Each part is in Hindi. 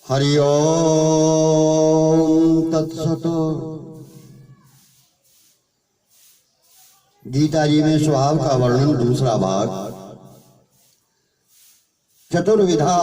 हरि ओम तत्सत। गीता जी में स्वभाव का वर्णन दूसरा भाग। चतुर्विधा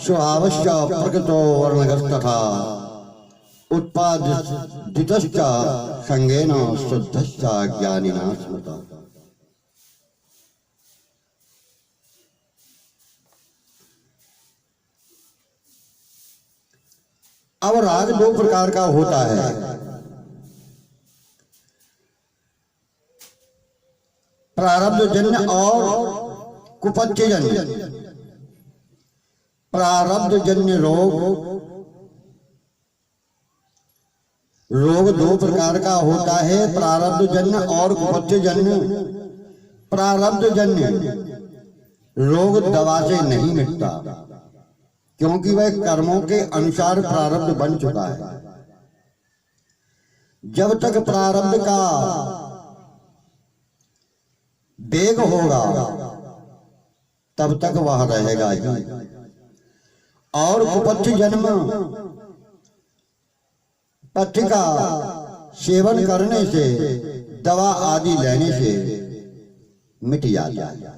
स्वभावश्च प्रकृतो वर्णगस्तथा उत्पादितश्च संगेन शुद्धश्च ज्ञानिना स्मृता। अब राग दो प्रकार का होता है, प्रारब्ध जन्य और कुपच्य जन्य। प्रारब्ध जन्य रोग दो प्रकार का होता है, प्रारब्ध जन्य और कुपच्य जन्य। प्रारब्ध जन्य रोग दवा से नहीं मिटता, क्योंकि वह कर्मों के अनुसार प्रारब्ध बन चुका है। जब तक प्रारब्ध का वेग होगा तब तक वह रहेगा ही। और कुपच्य जन्म पथ्य का सेवन करने से, दवा आदि लेने से मिट जाता है।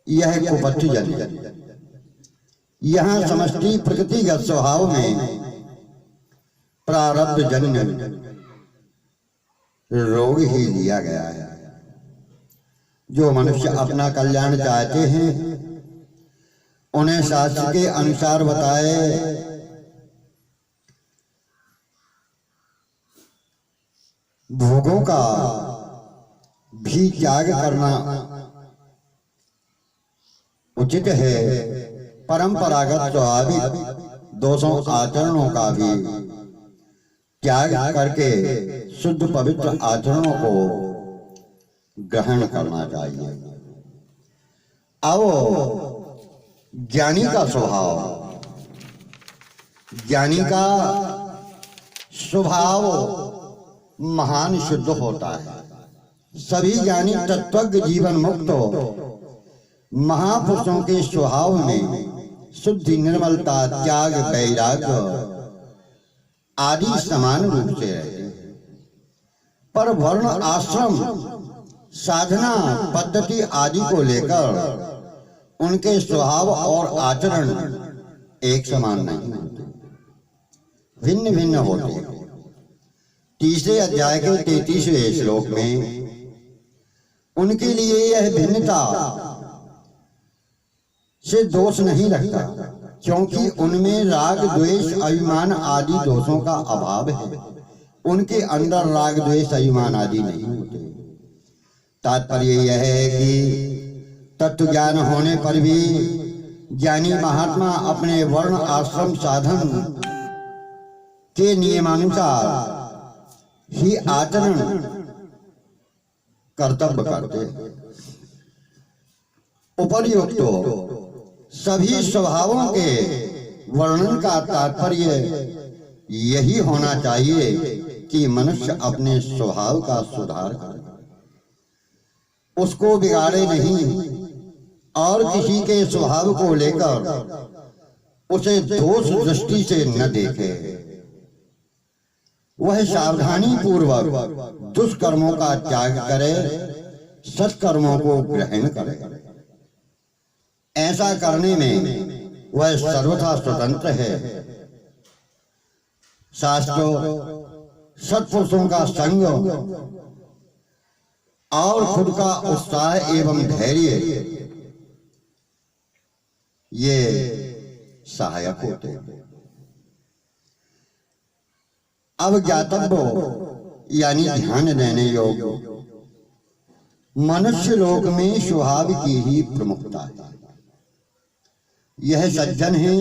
यह कुपच्य जन्य। यहां समष्टि प्रकृतिगत स्वभाव में प्रारब्ध जन्य रोग ही लिया गया है। जो मनुष्य अपना कल्याण चाहते हैं उन्हें शास्त्र के अनुसार बताए भोगों का भी त्याग करना उचित है। परंपरागत स्वाभाविक दोषों आचरणों का भी त्याग करके शुद्ध पवित्र आचरणों को ग्रहण करना चाहिए। अब ज्ञानी का स्वभाव, ज्ञानी का स्वभाव महान शुद्ध होता है। सभी ज्ञानी तत्वज्ञ जीवन मुक्त महापुरुषों के स्वभाव में शुद्धि, निर्मलता, त्याग, वैराग्य आदि समान रूप से रहते हैं। पर वर्ण, आश्रम, साधना पद्धति आदि को लेकर उनके स्वभाव और आचरण एक समान नहीं होते, भिन्न भिन्न होते हैं। तीसरे अध्याय के 33वें श्लोक में उनके लिए यह भिन्नता से दोष नहीं लगता, क्योंकि उनमें राग, द्वेष, अभिमान आदि दोषों का अभाव है। उनके अंदर राग, द्वेष, अभिमान आदि नहीं होते। तात्पर्य यह है कि तत्व ज्ञान होने पर भी ज्ञानी महात्मा अपने वर्ण, आश्रम, साधन के नियमानुसार ही आचरण कर्तव्य करते हैं। उपर्युक्त सभी स्वभावों के वर्णन का तात्पर्य यही होना चाहिए कि मनुष्य अपने स्वभाव का सुधार करे, उसको बिगाड़े नहीं और किसी के स्वभाव को लेकर उसे दोष दृष्टि से न देखे। वह सावधानी पूर्वक दुष्कर्मों का त्याग करे, सत्कर्मों को ग्रहण करे। ऐसा करने में वह सर्वथा स्वतंत्र है। शास्त्रों, सत्पुरुषों का संग और खुद का उत्साह एवं धैर्य ये सहायक होते हैं। अब ज्ञातव्य यानी ध्यान देने योग्य, मनुष्य लोक में स्वभाव की ही प्रमुखता है। यह सज्जन है,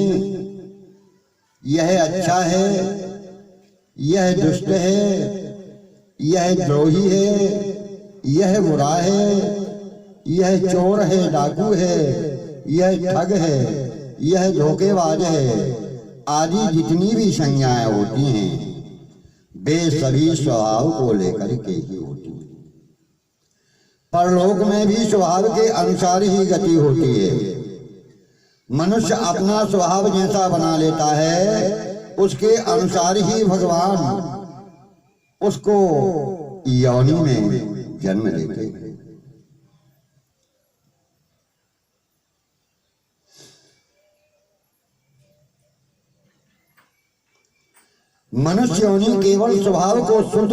यह अच्छा है, यह दुष्ट है, यह द्रोही है, यह बुरा है, यह चोर है, डाकू है, यह ठग है, यह धोखेबाज है आदि जितनी भी संज्ञाएं होती हैं वे सभी स्वभाव को लेकर के ही होती हैं। परलोक में भी स्वभाव के अनुसार ही गति होती है। मनुष्य अपना स्वभाव जैसा बना लेता है, उसके अनुसार ही भगवान उसको योनि में जन्म देते हैं। मनुष्य योनि केवल स्वभाव को शुद्ध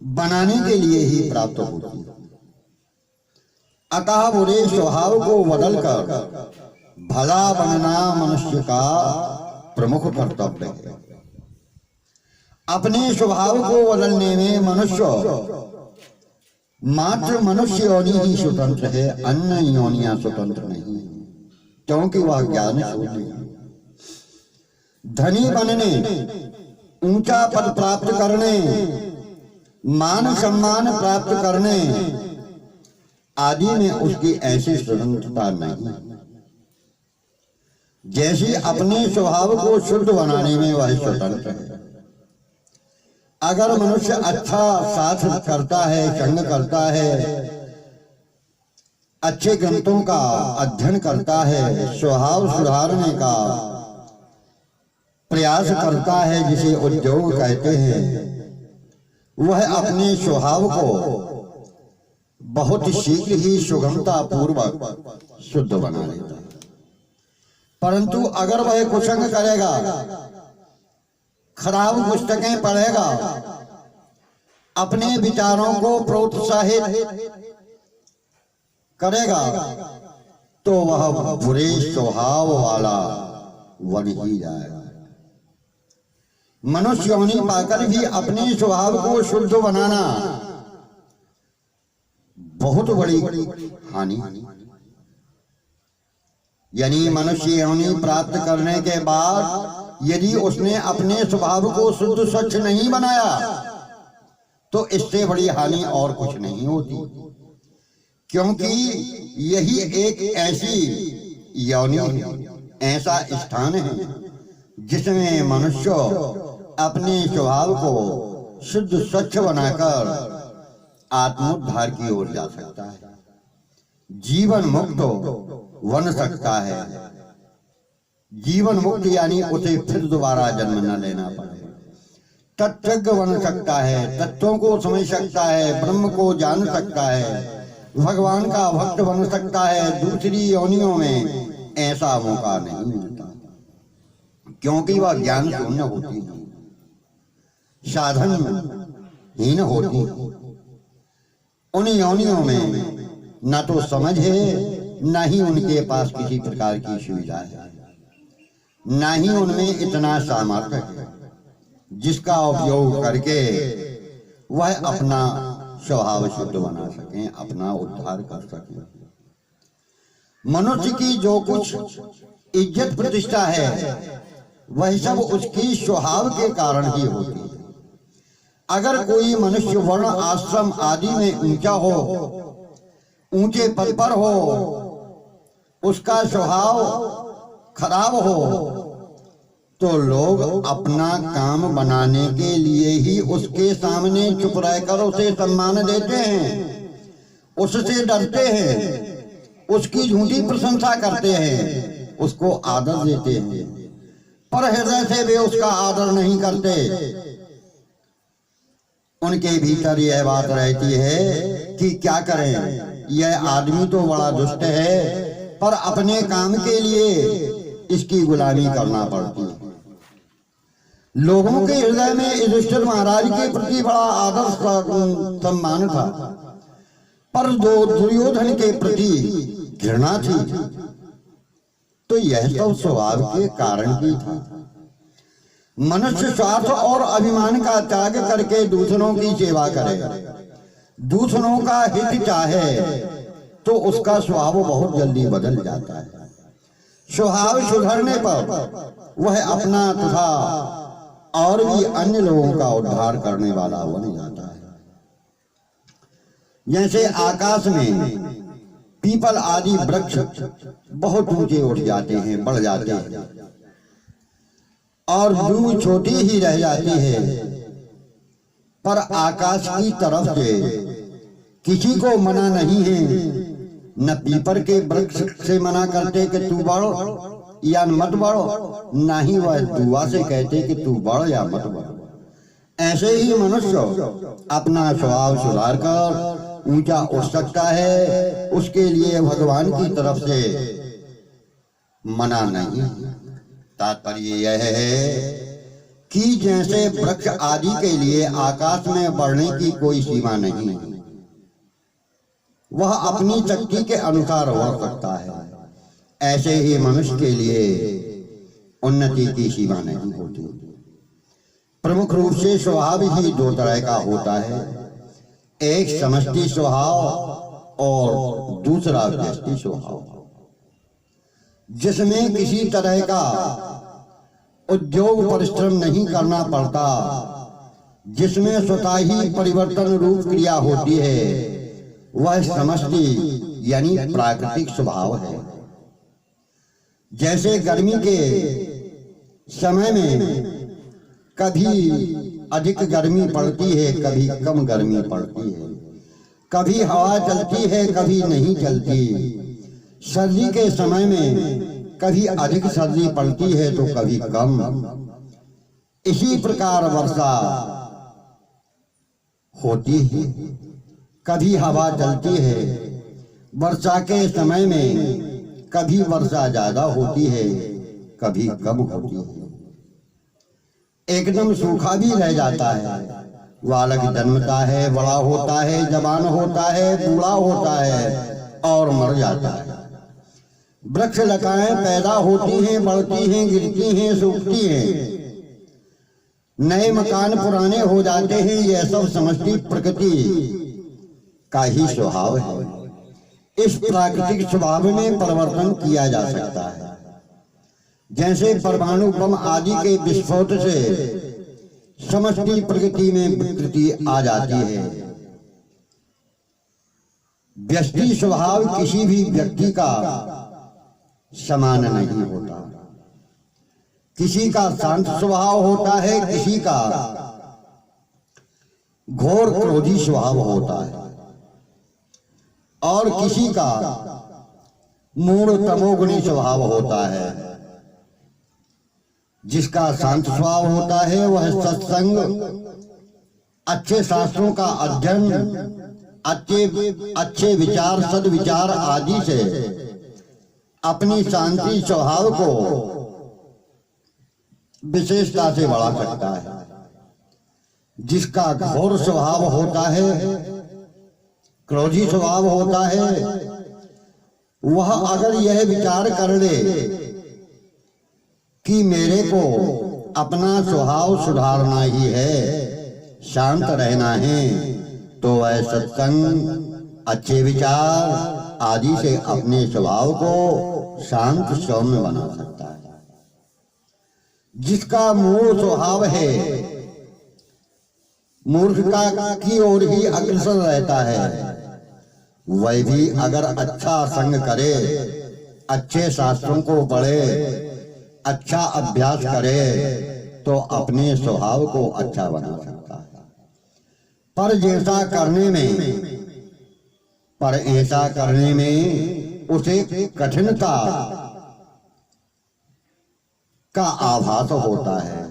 बनाने के लिए ही प्राप्त होती है। अतः बुरे स्वभाव को बदलकर भला बनना मनुष्य का प्रमुख कर्तव्य है। अपने स्वभाव को बदलने में मनुष्य मात्र मनुष्य योनि ही स्वतंत्र है, अन्य योनियां स्वतंत्र नहीं, क्योंकि वह ज्ञान शून्य है। धनी बनने, ऊंचा पद प्राप्त करने, मान सम्मान प्राप्त करने आदि में उसकी ऐसी स्वतंत्रता नहीं, जैसी अपने स्वभाव को शुद्ध बनाने में वह स्वतंत्र है। अगर मनुष्य अच्छा साथ करता है, संग करता है, अच्छे ग्रंथों का अध्ययन करता है, स्वभाव सुधारने का प्रयास करता है, जिसे उद्योग कहते हैं, वह अपने स्वभाव को बहुत शीघ्र ही सुगमता पूर्वक शुद्ध बना लेता है। परंतु अगर वह कुसंग करेगा, खराब पुस्तकें पढ़ेगा, अपने विचारों को प्रोत्साहित करेगा, तो वह बुरे स्वभाव वाला बन ही जाएगा। मनुष्य योनि पाकर भी अपने स्वभाव को शुद्ध बनाना बहुत बड़ी हानि। यानी मनुष्य योनि प्राप्त करने के बाद यदि उसने अपने स्वभाव को शुद्ध स्वच्छ नहीं बनाया, तो इससे बड़ी हानि और कुछ नहीं होती, क्योंकि यही एक ऐसी योनि है, ऐसा स्थान है जिसमें मनुष्य अपने स्वभाव को शुद्ध स्वच्छ बनाकर आत्मोद्धार की ओर जा सकता है, जीवन मुक्त बन सकता है। जीवन मुक्त यानी उसे फिर दोबारा जन्म न लेना पड़े, तत्वज्ञ बन सकता है, तत्वों को समझ सकता है, ब्रह्म को जान सकता है, भगवान का भक्त बन सकता है। दूसरी योनियों में ऐसा मौका नहीं मिलता, क्योंकि वह ज्ञान शून्य होती है, साधन हीन होती है। उन योनियों में न तो समझ है, न ही उनके पास किसी प्रकार की सुविधा है, न ही उनमें इतना सामर्थ्य है जिसका उपयोग करके वह अपना स्वभाव शुद्ध बना सकें, अपना उद्धार कर सकें। मनुष्य की जो कुछ इज्जत प्रतिष्ठा है, वह सब उसकी स्वभाव के कारण ही होती है। अगर कोई मनुष्य वर्ण आश्रम आदि में ऊंचा हो, ऊंचे पद पर हो, उसका स्वभाव खराब हो, तो लोग अपना काम बनाने के लिए ही उसके सामने चुप रहकर उसे सम्मान देते हैं, उससे डरते हैं, उसकी झूठी प्रशंसा करते हैं, उसको आदर देते हैं, पर हृदय से वे उसका आदर नहीं करते। उनके भीतर यह बात रहती है कि क्या करें, यह आदमी तो बड़ा दुष्ट है, पर अपने काम के लिए इसकी गुलामी करना पड़ती है। लोगों के हृदय में युधिष्ठिर महाराज के प्रति बड़ा आदर सम्मान था, पर दुर्योधन के प्रति घृणा थी। तो यह सब स्वभाव के कारण ही था। मनुष्य स्वार्थ और अभिमान का त्याग करके दूसरों की सेवा करे, दूसरों का हित चाहे, तो उसका स्वभाव बहुत जल्दी बदल जाता है। स्वभाव सुधरने पर वह अपना तथा और भी अन्य लोगों का उद्धार करने वाला बन जाता है। जैसे आकाश में पीपल आदि वृक्ष बहुत ऊंचे उठ जाते हैं, बढ़ जाते हैं, और दूर छोटी ही रह जाती है, पर आकाश की तरफ से किसी को मना नहीं है, न पीपर के वृक्ष से मना करते कि तू बढ़ो या मत बढ़ो, ना ही वह दुआ से कहते कि तू बढ़ या मत बढ़ो। ऐसे ही मनुष्य अपना स्वभाव सुधार कर ऊंचा उठ सकता है, उसके लिए भगवान की तरफ से मना नहीं। तात्पर्य यह है कि जैसे वृक्ष आदि के लिए आकाश में बढ़ने की कोई सीमा नहीं, वह अपनी शक्ति के अनुसार बढ़ सकता है, ऐसे ही मनुष्य के लिए उन्नति की सीमा नहीं होती। प्रमुख रूप से स्वभाव ही दो तरह का होता है, एक समष्टि स्वभाव और दूसरा व्यष्टि स्वभाव, जिसमें किसी तरह का उद्योग परिश्रम नहीं करना पड़ता, जिसमें स्वतः ही परिवर्तन रूप क्रिया होती है, वह समष्टि यानी प्राकृतिक स्वभाव है। जैसे गर्मी के समय में कभी अधिक गर्मी पड़ती है, कभी कम गर्मी पड़ती है, कभी हवा चलती है, कभी नहीं चलती। सर्दी के समय में कभी अधिक सर्दी पड़ती है तो कभी कम। इसी प्रकार वर्षा होती है, कभी हवा चलती है। वर्षा के समय में कभी वर्षा ज्यादा होती है, कभी कम होती है। एकदम सूखा भी रह जाता है, बालक जन्मता है, बड़ा होता है, जवान होता है, बूढ़ा होता है और मर जाता है। वृक्ष लताएं पैदा होती हैं, बढ़ती हैं, गिरती हैं, सूखती हैं, नए मकान पुराने हो जाते हैं। यह सब समष्टि प्रकृति का ही स्वभाव है। इस प्राकृतिक स्वभाव में परिवर्तन किया जा सकता है। जैसे परमाणु बम आदि के विस्फोट से समष्टि प्रकृति में विकृति आ जाती है। व्यष्टि स्वभाव किसी भी व्यक्ति का समान नहीं होता। किसी का शांत स्वभाव होता है, किसी का घोर क्रोधी स्वभाव होता है और किसी का मूढ़ तमोगुणी स्वभाव होता है। जिसका शांत स्वभाव होता है वह सत्संग, अच्छे शास्त्रों का अध्ययन, अच्छे विचार, सद्विचार आदि से अपनी शांति स्वभाव को विशेषता से बढ़ा सकता है। जिसका घोर स्वभाव होता है, क्रोधी स्वभाव होता है, वह अगर यह विचार कर ले कि मेरे को अपना स्वभाव सुधारना ही है, शांत रहना है, तो वह सत्संग, अच्छे विचार आदि से अपने स्वभाव को शांत सौम्य बना सकता है। जिसका मूल स्वभाव है मूर्खता की ओर ही अग्रसर रहता है, वह भी अगर अच्छा संग करे, अच्छे शास्त्रों को पढ़े, अच्छा अभ्यास करे, तो अपने स्वभाव को अच्छा बना सकता है। पर ऐसा करने में उसे कठिनता का आभास होता है।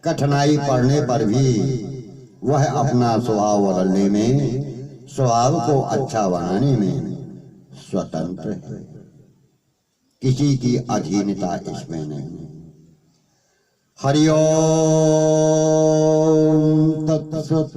कठिनाई पड़ने पर भी वह अपना स्वभाव बदलने में, स्वभाव को अच्छा बनाने में स्वतंत्र है। किसी की अधीनता इसमें नहीं। हरि ओम तत्सत।